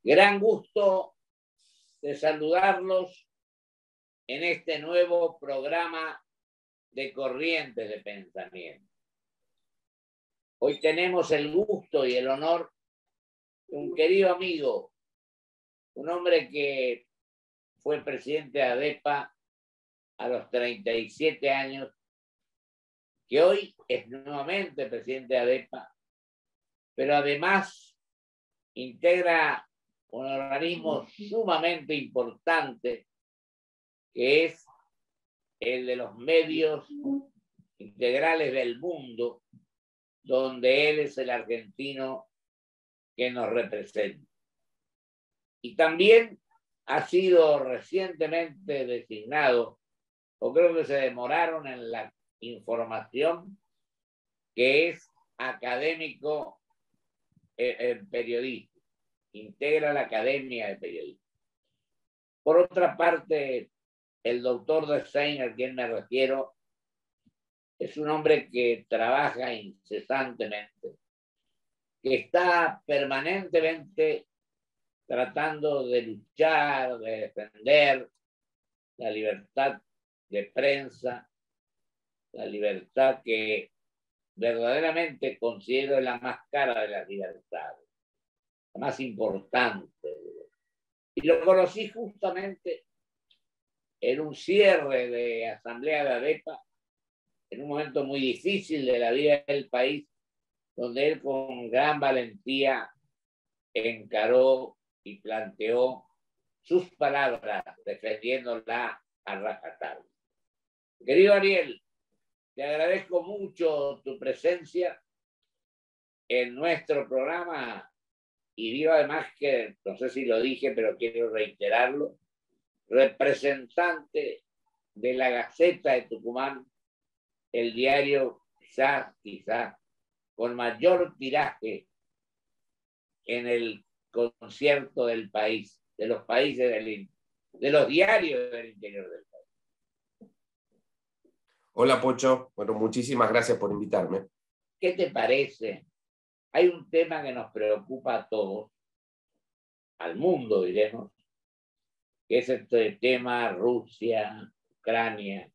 Gran gusto de saludarlos en este nuevo programa de Corrientes de Pensamiento. Hoy tenemos el gusto y el honor de un querido amigo, un hombre que fue presidente de ADEPA a los 37 años, que hoy es nuevamente presidente de ADEPA, pero además integra un organismo sumamente importante que es el de los medios integrales del mundo, donde él es el argentino que nos representa. Y también ha sido recientemente designado, o creo que se demoraron en la información, que es académico periodista, integra la Academia de Periodismo. Por otra parte, el doctor Dessain, a quien me refiero, es un hombre que trabaja incesantemente, que está permanentemente tratando de luchar, de defender la libertad de prensa, la libertad que verdaderamente considero la más cara de las libertades, la más importante. Y lo conocí justamente en un cierre de asamblea de ADEPA, en un momento muy difícil de la vida del país, donde él con gran valentía encaró y planteó sus palabras defendiéndola a rajatabla. Querido Ariel, te agradezco mucho tu presencia en nuestro programa y digo además que, no sé si lo dije, pero quiero reiterarlo, representante de la Gaceta de Tucumán, el diario quizá con mayor tiraje en el concierto del país, de los países de los diarios del interior del país. Hola, Pocho. Bueno, muchísimas gracias por invitarme. ¿Qué te parece? Hay un tema que nos preocupa a todos, al mundo, diremos, que es este tema Rusia, Ucrania,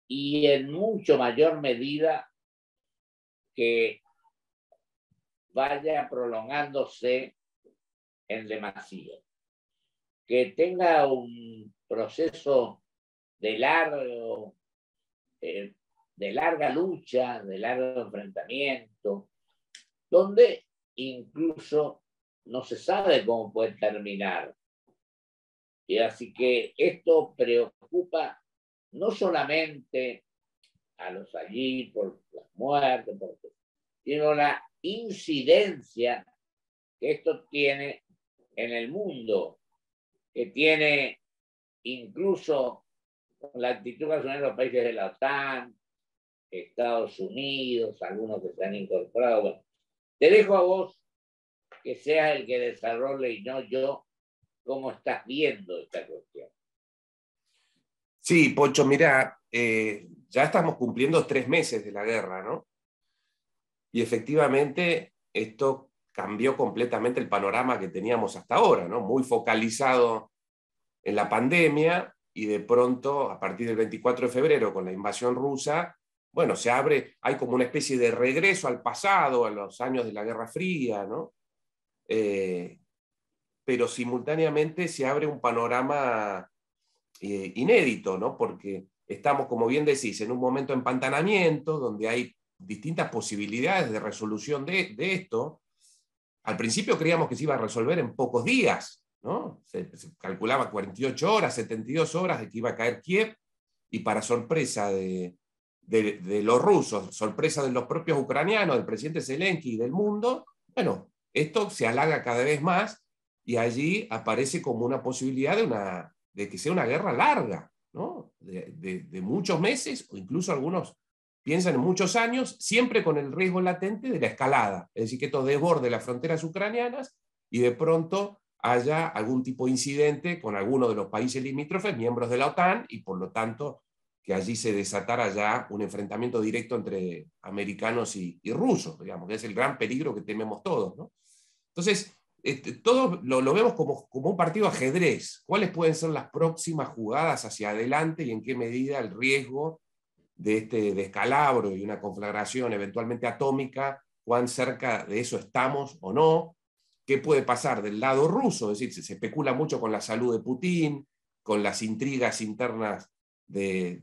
y en mucho mayor medida que vaya prolongándose en demasía, que tenga un proceso de larga lucha, de largo enfrentamiento, donde incluso no se sabe cómo puede terminar. Y así que esto preocupa no solamente a los allí por las muertes, sino la incidencia que esto tiene en el mundo, que tiene incluso la actitud que asumen los países de la OTAN, Estados Unidos, algunos que se han incorporado. Bueno, te dejo a vos que seas el que desarrolle y no yo cómo estás viendo esta cuestión. Sí, Pocho, mira, ya estamos cumpliendo 3 meses de la guerra, ¿no? Y efectivamente esto cambió completamente el panorama que teníamos hasta ahora, ¿no? Muy focalizado en la pandemia y de pronto, a partir del 24 de febrero, con la invasión rusa, bueno, hay como una especie de regreso al pasado, a los años de la Guerra Fría, ¿no? Pero simultáneamente se abre un panorama inédito, ¿no? Porque estamos, como bien decís, en un momento de empantanamiento, donde hay distintas posibilidades de resolución de esto. Al principio creíamos que se iba a resolver en pocos días, ¿no? Se calculaba 48 horas, 72 horas de que iba a caer Kiev, y para sorpresa de los rusos, sorpresa de los propios ucranianos, del presidente Zelensky y del mundo, bueno, esto se alarga cada vez más y allí aparece como una posibilidad de que sea una guerra larga, ¿no? de muchos meses, o incluso algunos piensan en muchos años, siempre con el riesgo latente de la escalada, es decir, que esto desborde las fronteras ucranianas y de pronto haya algún tipo de incidente con alguno de los países limítrofes, miembros de la OTAN, y por lo tanto que allí se desatara ya un enfrentamiento directo entre americanos y rusos, digamos, que es el gran peligro que tememos todos, ¿no? Entonces, todos lo vemos como un partido de ajedrez. ¿Cuáles pueden ser las próximas jugadas hacia adelante y en qué medida el riesgo de este descalabro y una conflagración eventualmente atómica, cuán cerca de eso estamos o no? ¿Qué puede pasar del lado ruso? Es decir, se especula mucho con la salud de Putin, con las intrigas internas de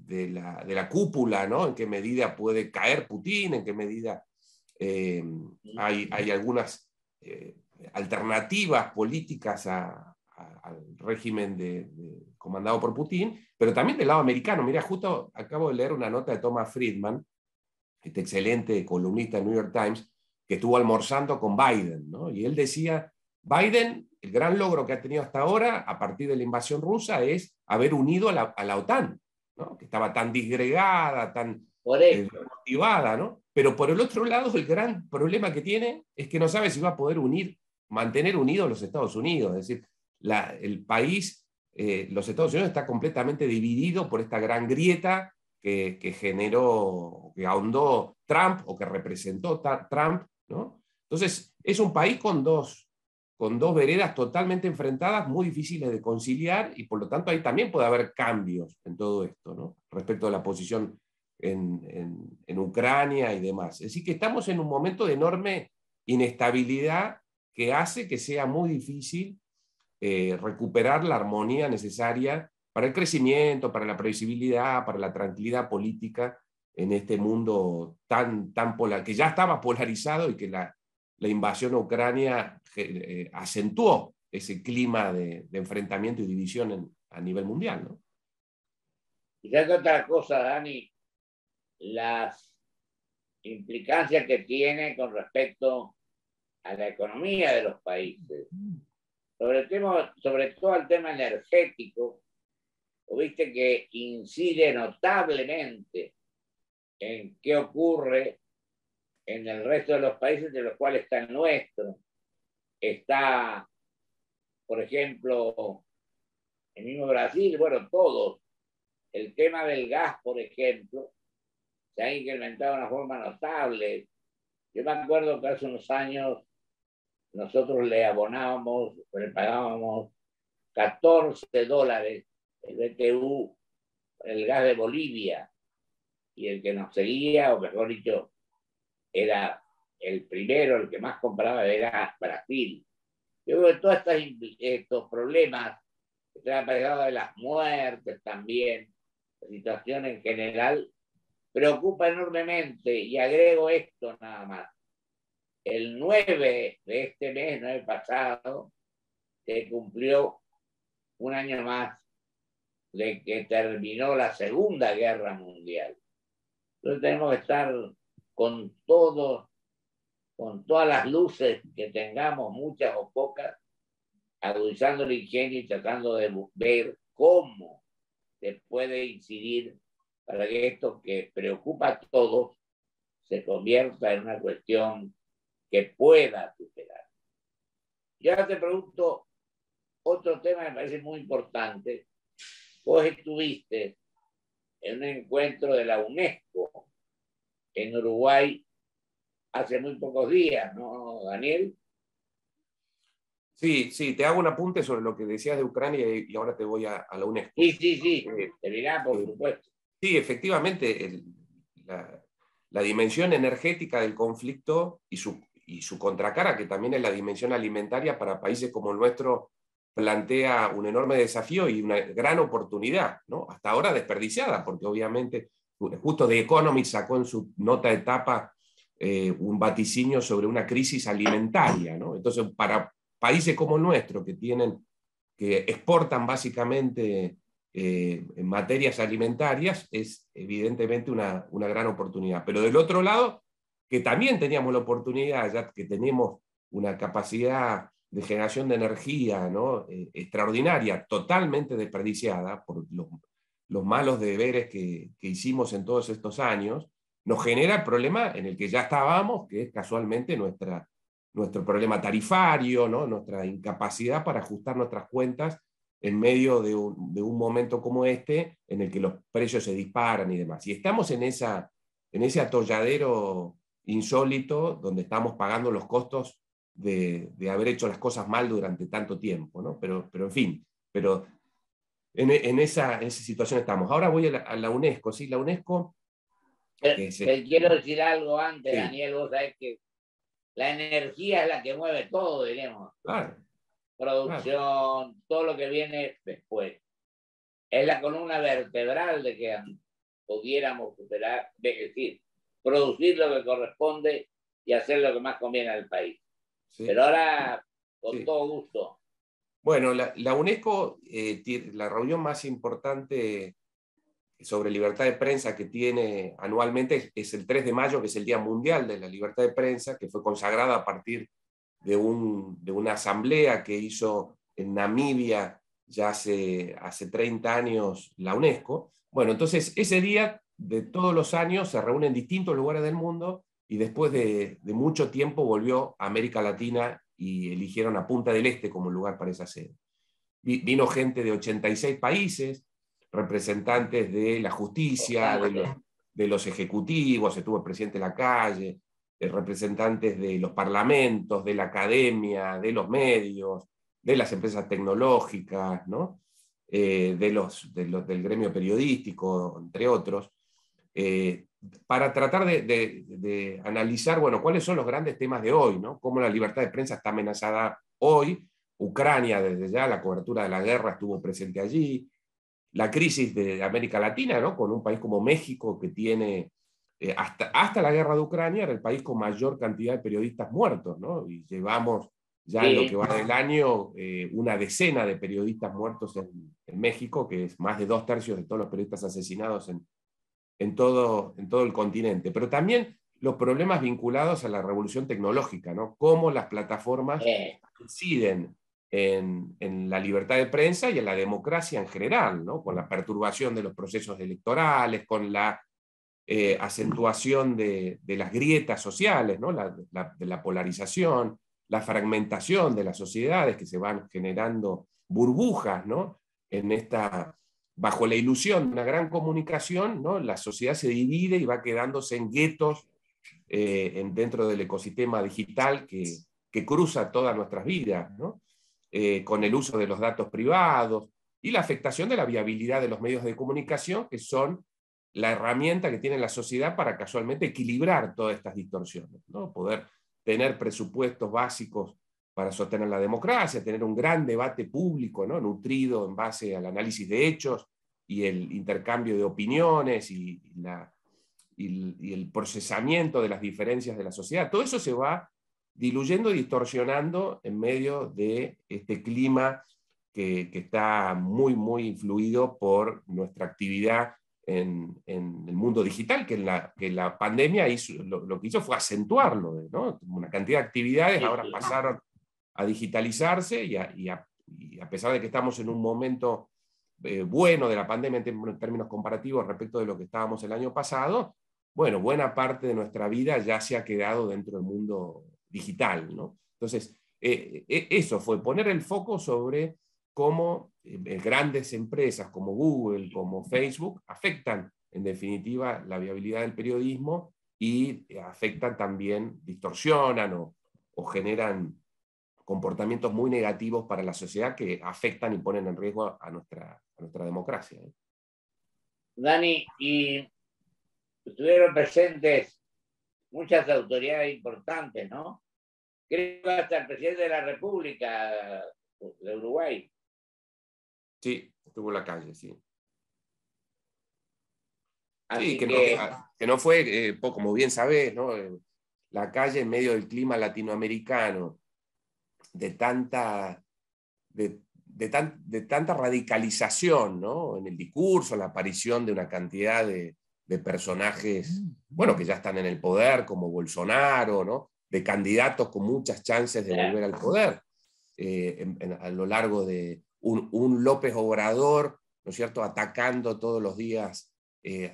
la cúpula, ¿no? En qué medida puede caer Putin, en qué medida hay algunas alternativas políticas al régimen comandado por Putin, pero también del lado americano. Mira, justo acabo de leer una nota de Thomas Friedman, este excelente columnista del New York Times, que estuvo almorzando con Biden, ¿no? Y él decía, Biden, el gran logro que ha tenido hasta ahora, a partir de la invasión rusa, es haber unido a la OTAN, ¿no? Que estaba tan disgregada, tan motivada, ¿no? Pero por el otro lado, el gran problema que tiene es que no sabe si va a poder mantener unidos los Estados Unidos. Es decir, el país, los Estados Unidos, está completamente dividido por esta gran grieta que generó, que ahondó Trump o que representó Trump, ¿no? Entonces, es un país con dos veredas totalmente enfrentadas, muy difíciles de conciliar, y por lo tanto ahí también puede haber cambios en todo esto, ¿no? Respecto a la posición en Ucrania y demás. Es decir, que estamos en un momento de enorme inestabilidad que hace que sea muy difícil recuperar la armonía necesaria para el crecimiento, para la previsibilidad, para la tranquilidad política en este mundo tan polar, que ya estaba polarizado y que la invasión a Ucrania acentuó ese clima de enfrentamiento y división a nivel mundial, ¿no? Quizás otra cosa, Dani, las implicancias que tiene con respecto a la economía de los países, sobre todo el tema energético, viste que incide notablemente en qué ocurre en el resto de los países, de los cuales está el nuestro. Está, por ejemplo, el mismo Brasil, bueno, todos. El tema del gas, por ejemplo, se ha incrementado de una forma notable. Yo me acuerdo que hace unos años nosotros le pagábamos $14 el BTU, el gas de Bolivia, y el que nos seguía, o mejor dicho, era el primero, el que más compraba era Brasil. Yo creo que todos estos problemas, que están aparejados de las muertes también, la situación en general, preocupa enormemente. Y agrego esto nada más. El 9 de este mes, 9 pasado, se cumplió un año más de que terminó la Segunda Guerra Mundial. Entonces tenemos que estar con todas las luces que tengamos, muchas o pocas, agudizando el ingenio y tratando de ver cómo se puede incidir para que esto que preocupa a todos se convierta en una cuestión que pueda superar. Yo ahora te pregunto otro tema que me parece muy importante. Vos estuviste en un encuentro de la UNESCO en Uruguay hace muy pocos días, ¿no, Daniel? Sí, te hago un apunte sobre lo que decías de Ucrania y ahora te voy a la UNESCO. Sí, te dirá, por supuesto. Sí, efectivamente, la dimensión energética del conflicto y su contracara, que también es la dimensión alimentaria para países como el nuestro, plantea un enorme desafío y una gran oportunidad, ¿no? Hasta ahora desperdiciada, porque obviamente justo The Economist sacó en su nota de tapa un vaticinio sobre una crisis alimentaria, ¿no? Entonces, para países como el nuestro, que exportan básicamente en materias alimentarias, es evidentemente una gran oportunidad. Pero del otro lado, que también teníamos la oportunidad, ya que tenemos una capacidad de generación de energía, ¿no? Extraordinaria, totalmente desperdiciada por los malos deberes que hicimos en todos estos años, nos genera el problema en el que ya estábamos, que es casualmente nuestro problema tarifario, ¿no? Nuestra incapacidad para ajustar nuestras cuentas en medio de un momento como este, en el que los precios se disparan y demás. Y estamos en ese atolladero insólito, donde estamos pagando los costos de haber hecho las cosas mal durante tanto tiempo, ¿no? Pero en fin, pero en esa situación estamos. Ahora voy a la UNESCO, ¿sí? La UNESCO, que es... Te quiero decir algo antes, Sí, Daniel, vos sabés que la energía es la que mueve todo, diremos. claro, claro. Producción, todo lo que viene después. Es la columna vertebral de que pudiéramos superar, es decir, producir lo que corresponde y hacer lo que más conviene al país. Sí, Pero ahora, con sí. todo gusto. Bueno, la UNESCO, la reunión más importante sobre libertad de prensa que tiene anualmente es el 3 de mayo, que es el Día Mundial de la Libertad de Prensa, que fue consagrada a partir de una asamblea que hizo en Namibia ya hace 30 años la UNESCO. Bueno, entonces ese día de todos los años se reúne en distintos lugares del mundo y después de mucho tiempo volvió a América Latina y eligieron a Punta del Este como lugar para esa sede. Vino gente de 86 países, representantes de la justicia, de los ejecutivos, estuvo el presidente Lacalle, representantes de los parlamentos, de la academia, de los medios, de las empresas tecnológicas, ¿no? Del gremio periodístico, entre otros, para tratar de analizar, bueno, cuáles son los grandes temas de hoy, ¿no? Cómo la libertad de prensa está amenazada hoy. Ucrania, desde ya, la cobertura de la guerra estuvo presente allí. La crisis de América Latina, ¿no? Con un país como México que tiene, hasta la guerra de Ucrania, era el país con mayor cantidad de periodistas muertos, ¿no? Y llevamos ya en lo que va del año una decena de periodistas muertos en México, que es más de 2/3 de todos los periodistas asesinados en todo el continente. Pero también los problemas vinculados a la revolución tecnológica, ¿no? Cómo las plataformas inciden en la libertad de prensa y en la democracia en general, ¿no? Con la perturbación de los procesos electorales, con la acentuación de las grietas sociales, ¿no? De la polarización, la fragmentación de las sociedades que se van generando burbujas, ¿no? Bajo la ilusión de una gran comunicación, ¿no? La sociedad se divide y va quedándose en guetos dentro del ecosistema digital que cruza todas nuestras vidas, ¿no? Con el uso de los datos privados y la afectación de la viabilidad de los medios de comunicación, que son la herramienta que tiene la sociedad para casualmente equilibrar todas estas distorsiones, ¿no? Poder tener presupuestos básicos para sostener la democracia, tener un gran debate público, ¿no? Nutrido en base al análisis de hechos y el intercambio de opiniones y el procesamiento de las diferencias de la sociedad. Todo eso se va diluyendo y distorsionando en medio de este clima que está muy, muy influido por nuestra actividad en el mundo digital, que la pandemia lo que hizo fue acentuarlo, ¿no? Una cantidad de actividades ahora pasaron a digitalizarse y a pesar de que estamos en un momento bueno de la pandemia en términos comparativos respecto de lo que estábamos el año pasado, bueno, buena parte de nuestra vida ya se ha quedado dentro del mundo digital, ¿no? Entonces, eso fue poner el foco sobre cómo grandes empresas como Google, como Facebook, afectan en definitiva la viabilidad del periodismo y afectan también, distorsionan o generan comportamientos muy negativos para la sociedad que afectan y ponen en riesgo a nuestra democracia. Dani, y estuvieron presentes muchas autoridades importantes, ¿no? Creo que hasta el presidente de la República de Uruguay. Sí, estuvo en la calle, sí. Así Sí, que no fue, como bien sabés, ¿no? La calle en medio del clima latinoamericano, de tanta radicalización, ¿no? En el discurso, la aparición de una cantidad de personajes, bueno, que ya están en el poder, como Bolsonaro, ¿no? De candidatos con muchas chances de volver al poder, a lo largo de un López Obrador, ¿no es cierto?, atacando todos los días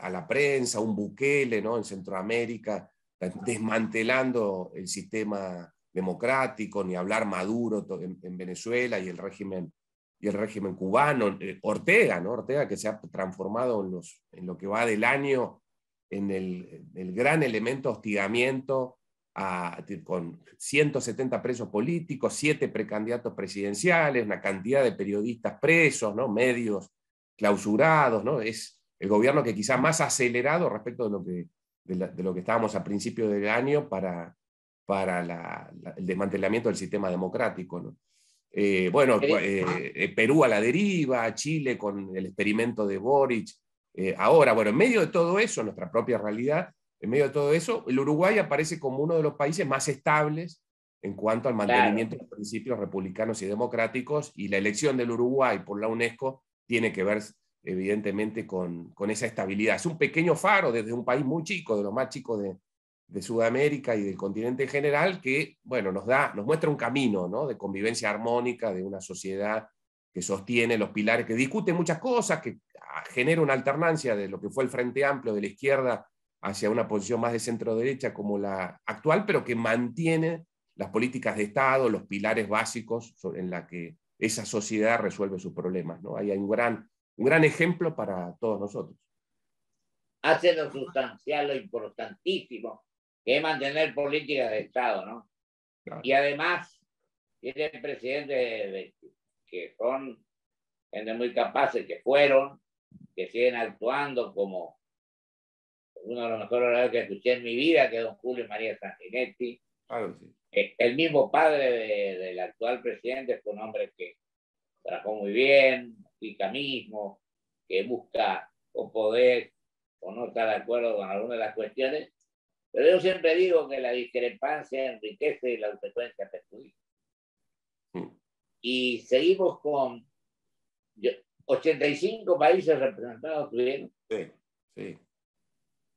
a la prensa, un Bukele, ¿no?, en Centroamérica, desmantelando el sistema democrático, ni hablar Maduro en Venezuela y el régimen cubano, Ortega, ¿no? Ortega, que se ha transformado en lo que va del año en el gran elemento de hostigamiento con 170 presos políticos, 7 precandidatos presidenciales, una cantidad de periodistas presos, ¿no? Medios clausurados, ¿no? Es el gobierno que quizá más acelerado respecto de lo que estábamos a principio del año para el desmantelamiento del sistema democrático, ¿no? Perú a la deriva, Chile con el experimento de Boric. Ahora, bueno, en medio de todo eso, nuestra propia realidad, en medio de todo eso, el Uruguay aparece como uno de los países más estables en cuanto al mantenimiento de los principios republicanos y democráticos, y la elección del Uruguay por la UNESCO tiene que ver evidentemente con esa estabilidad. Es un pequeño faro desde un país muy chico, de los más chicos de Sudamérica y del continente en general, que bueno, nos muestra un camino, ¿no? De convivencia armónica, de una sociedad que sostiene los pilares, que discute muchas cosas, que genera una alternancia de lo que fue el Frente Amplio de la izquierda hacia una posición más de centro-derecha como la actual, pero que mantiene las políticas de Estado, los pilares básicos en la que esa sociedad resuelve sus problemas, ¿no? Ahí hay un gran ejemplo para todos nosotros. Hace lo sustancial, lo importantísimo, que es mantener políticas de Estado, ¿no? Claro. Y además, tiene presidentes que son gente muy capaces, que fueron, que siguen actuando como uno de los mejores oradores que escuché en mi vida, que es don Julio María Sanguinetti. Claro, sí. El mismo padre del actual presidente fue un hombre que trabajó muy bien, explica mismo, que busca o poder o no está de acuerdo con alguna de las cuestiones, pero yo siempre digo que la discrepancia enriquece y la consecuencia perjudica. Y seguimos con 85 países representados tuvieron. Sí, sí.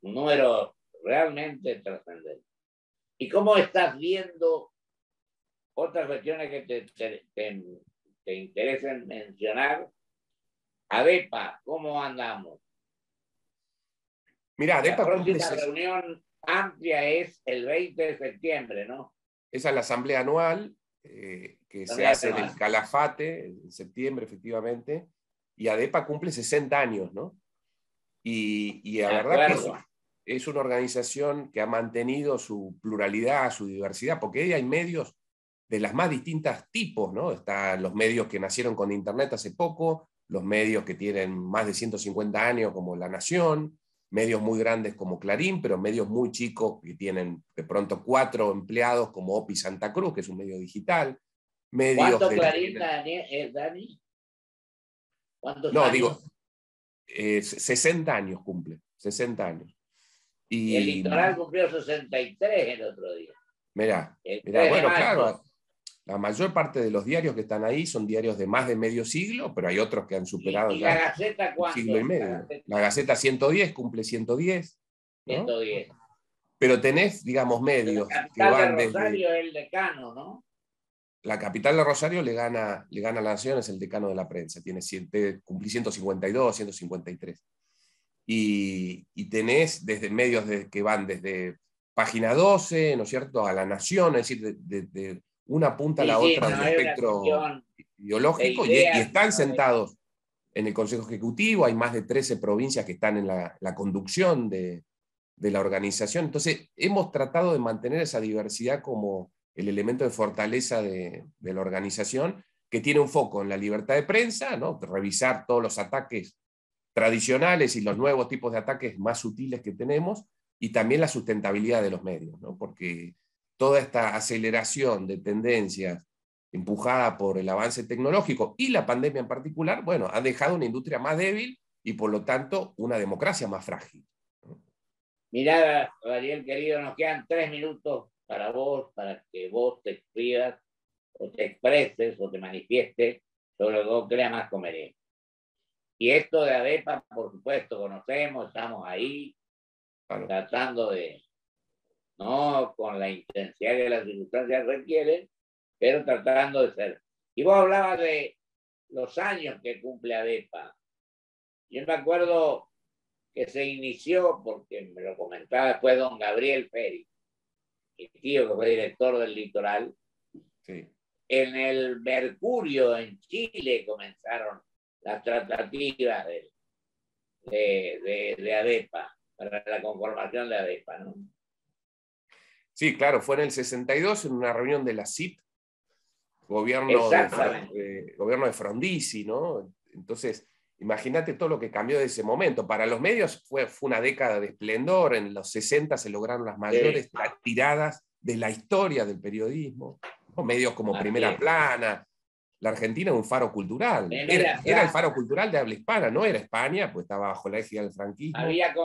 Un número realmente trascendente. ¿Y cómo estás viendo otras cuestiones que te interesen mencionar? ADEPA, ¿cómo andamos? Mira, ADEPA la próxima reunión amplia es el 20 de septiembre, ¿no? Esa es la asamblea anual que se hace en el Calafate, en septiembre, efectivamente, y ADEPA cumple 60 años, ¿no? Y la verdad que es una organización que ha mantenido su pluralidad, su diversidad, porque ahí hay medios de las más distintas tipos, ¿no? Están los medios que nacieron con Internet hace poco, los medios que tienen más de 150 años como La Nación, medios muy grandes como Clarín, pero medios muy chicos que tienen de pronto 4 empleados como OPI Santa Cruz, que es un medio digital. ¿Cuánto Clarín, Dani? ¿Cuántos años? Digo, 60 años cumple, 60 años. Y el Litoral cumplió 63 el otro día. Mirá, bueno, claro, la mayor parte de los diarios que están ahí son diarios de más de medio siglo, pero hay otros que han superado ¿Y ya la Gaceta cuánto? Un siglo y medio. La Gaceta 110 cumple 110. ¿no? 110. Pero tenés, digamos, medios que van desde... La capital de Rosario es el decano, ¿no? La capital de Rosario le gana a La Nación, es el decano de la prensa. Cumplí 152, 153. Y tenés desde medios que van desde Página 12, ¿no es cierto?, a La Nación, es decir, de una punta a la otra del espectro ideológico, y están sentados en el Consejo Ejecutivo, hay más de 13 provincias que están en la conducción de la organización. Entonces, hemos tratado de mantener esa diversidad como el elemento de fortaleza de la organización, que tiene un foco en la libertad de prensa, ¿no? Revisar todos los ataques tradicionales y los nuevos tipos de ataques más sutiles que tenemos, y también la sustentabilidad de los medios, ¿no? Porque toda esta aceleración de tendencias empujada por el avance tecnológico y la pandemia en particular, bueno, ha dejado una industria más débil y por lo tanto una democracia más frágil. Mirá, Ariel querido, nos quedan 3 minutos para vos, para que vos te escribas o te expreses o te manifiestes sobre lo que vos creas más conveniente. Y esto de ADEPA, por supuesto, conocemos, estamos ahí, claro, tratando de, no con la intensidad que las circunstancias requieren, pero tratando de ser. Y vos hablabas de los años que cumple ADEPA. Yo me acuerdo que se inició, porque me lo comentaba después don Gabriel Feri, mi tío que fue director del Litoral. Sí. En el Mercurio, en Chile, comenzaron las tratativas de ADEPA, para la conformación de ADEPA, ¿no? Sí, claro, fue en el 62 en una reunión de la CIP, gobierno de Frondizi, ¿no? Entonces, imagínate todo lo que cambió de ese momento. Para los medios fue una década de esplendor, en los 60 se lograron las mayores tiradas de la historia del periodismo, ¿no? Medios como Primera Plana. La Argentina es un faro cultural. Era el faro cultural de habla hispana, no era España, pues estaba bajo la égida del franquismo.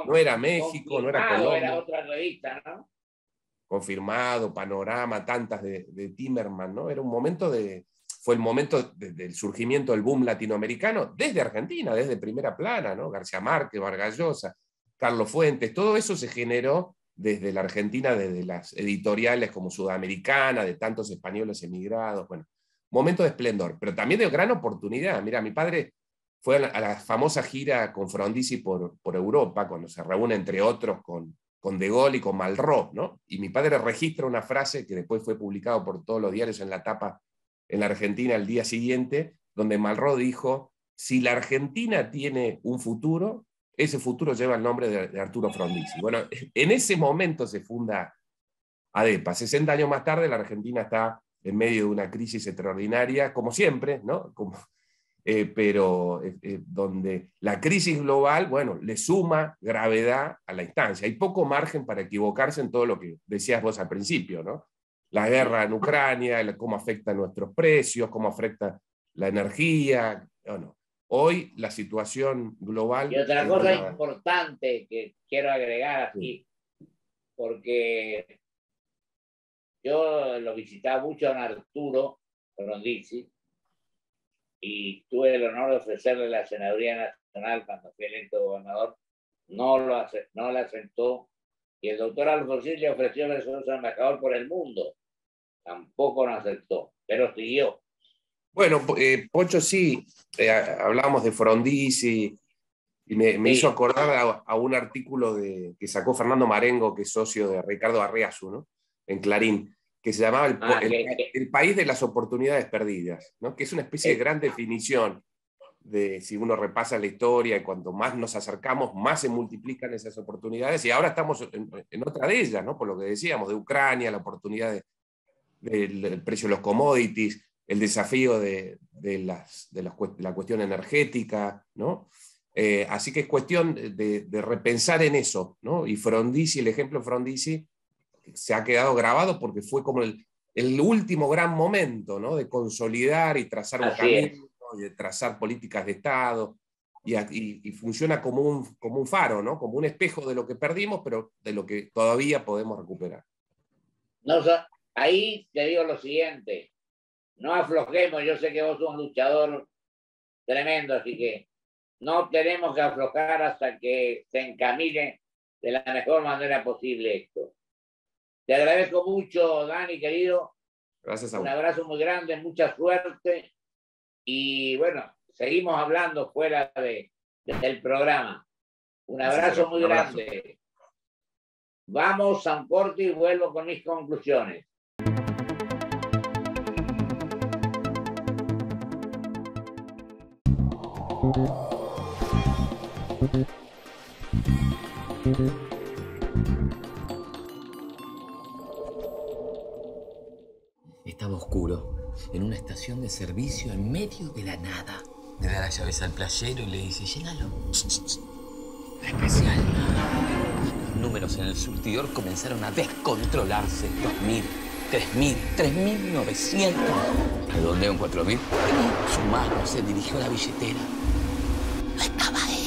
No era México, no era Colombia. Era otra revista, ¿no? Confirmado, Panorama, tantas de Timerman, ¿no? Era un momento fue el momento del surgimiento del boom latinoamericano desde Argentina, desde Primera Plana, ¿no? García Márquez, Vargas Llosa, Carlos Fuentes, todo eso se generó desde la Argentina, desde las editoriales como Sudamericana, de tantos españoles emigrados, bueno, momento de esplendor, pero también de gran oportunidad. Mira, mi padre fue a la famosa gira con Frondizi por Europa, cuando se reúne, entre otros, con De Gaulle y con Malraux, ¿no? Y mi padre registra una frase que después fue publicado por todos los diarios en la tapa en la Argentina el día siguiente, donde Malraux dijo: si la Argentina tiene un futuro, ese futuro lleva el nombre de Arturo Frondizi. Bueno, en ese momento se funda ADEPA. 60 años más tarde la Argentina está en medio de una crisis extraordinaria, como siempre, ¿no? Pero donde la crisis global, bueno, le suma gravedad a la instancia. Hay poco margen para equivocarse en todo lo que decías vos al principio, ¿no? La guerra en Ucrania, cómo afecta nuestros precios, cómo afecta la energía. Bueno, hoy la situación global... Y otra cosa importante que quiero agregar aquí, porque yo lo visitaba mucho a Arturo Frondizi, y tuve el honor de ofrecerle la senaduría nacional cuando fui electo gobernador. No la aceptó, y el doctor Alfonsín le ofreció el embajador por el mundo. Tampoco lo aceptó, pero siguió. Bueno, Pocho, sí, hablábamos de Frondizi, y me hizo acordar a un artículo que sacó Fernando Marengo, que es socio de Ricardo Arriazu, ¿no? En Clarín, que se llamaba el país de las oportunidades perdidas, ¿no? Que es una especie de gran definición de, si uno repasa la historia, y cuanto más nos acercamos, más se multiplican esas oportunidades, y ahora estamos en otra de ellas, ¿no? Por lo que decíamos, de Ucrania, la oportunidad del precio de los commodities, el desafío de la cuestión energética, ¿no? Así que es cuestión de repensar en eso, ¿no? Y Frondizi, el ejemplo Frondizi, se ha quedado grabado porque fue como el último gran momento, ¿no? De consolidar y trazar un camino, y de trazar políticas de Estado, y funciona como un faro, ¿no? Como un espejo de lo que perdimos, pero de lo que todavía podemos recuperar. No, ahí te digo lo siguiente: no aflojemos. Yo sé que vos sos un luchador tremendo, así que no tenemos que aflojar hasta que se encamine de la mejor manera posible esto. Te agradezco mucho, Dani, querido. Gracias a vos. Un abrazo muy grande, mucha suerte. Y bueno, seguimos hablando fuera del programa. Un abrazo muy grande. Vamos a un corte y vuelvo con mis conclusiones. Estaba oscuro, en una estación de servicio en medio de la nada. Le da las llaves al playero y le dice: llénalo. Especial. Los números en el surtidor comenzaron a descontrolarse. 2.000, 3.000, 3.900. Redondeo en 4.000. Su mano se dirigió a la billetera. No estaba él.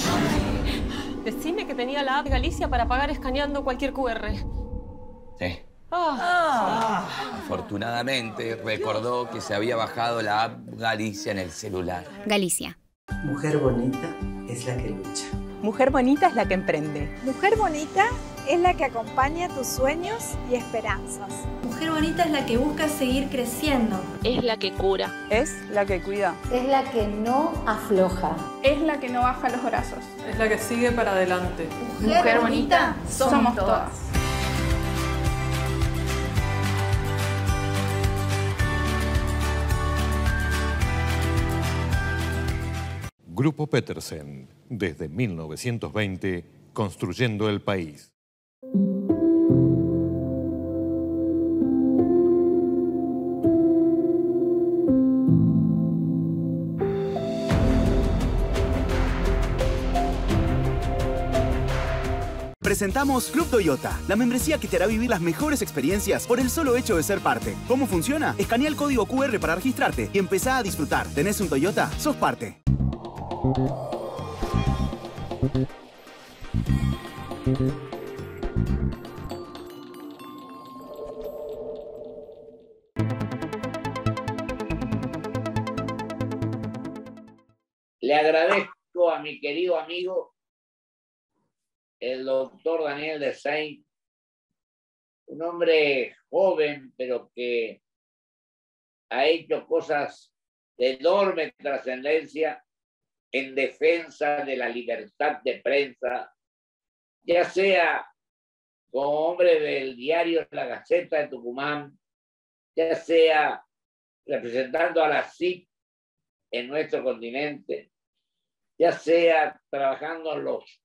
Decime que tenía la app Galicia para pagar escaneando cualquier QR. Sí. Afortunadamente recordó que se había bajado la app Galicia en el celular. Galicia. Mujer bonita es la que lucha. Mujer bonita es la que emprende. Mujer bonita es la que acompaña tus sueños y esperanzas. Mujer bonita es la que busca seguir creciendo. Es la que cura. Es la que cuida. Es la que no afloja. Es la que no baja los brazos. Es la que sigue para adelante. Mujer bonita somos todas. Grupo Petersen, desde 1920, construyendo el país. Presentamos Club Toyota, la membresía que te hará vivir las mejores experiencias por el solo hecho de ser parte. ¿Cómo funciona? Escanea el código QR para registrarte y empezá a disfrutar. ¿Tenés un Toyota? Sos parte. Le agradezco a mi querido amigo, el doctor Daniel Dessain, un hombre joven, pero que ha hecho cosas de enorme trascendencia en defensa de la libertad de prensa, ya sea como hombre del diario La Gaceta de Tucumán, ya sea representando a la CIP en nuestro continente, ya sea trabajando en los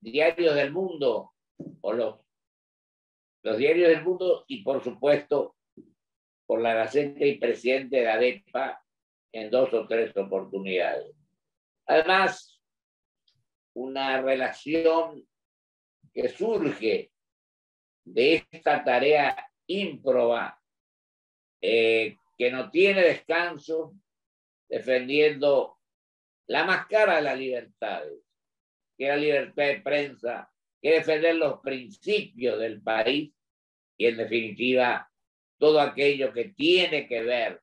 diarios del mundo o los diarios del mundo y por supuesto por la Gaceta y presidente de la ADEPA en 2 o 3 oportunidades. Además, una relación que surge de esta tarea ímproba que no tiene descanso, defendiendo la más cara de las libertades, que es la libertad de prensa, que defender los principios del país y, en definitiva, todo aquello que tiene que ver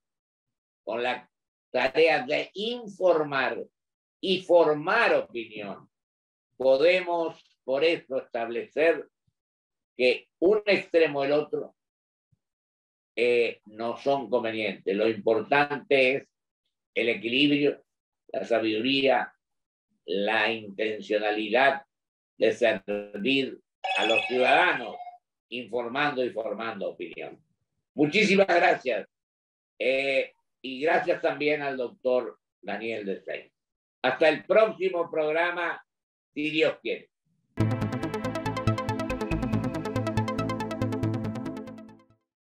con la tarea de informar y formar opinión. Podemos, por eso, establecer que un extremo y el otro no son convenientes. Lo importante es el equilibrio, la sabiduría, la intencionalidad de servir a los ciudadanos, informando y formando opinión. Muchísimas gracias. Y gracias también al doctor Daniel Dessain. Hasta el próximo programa, si Dios quiere.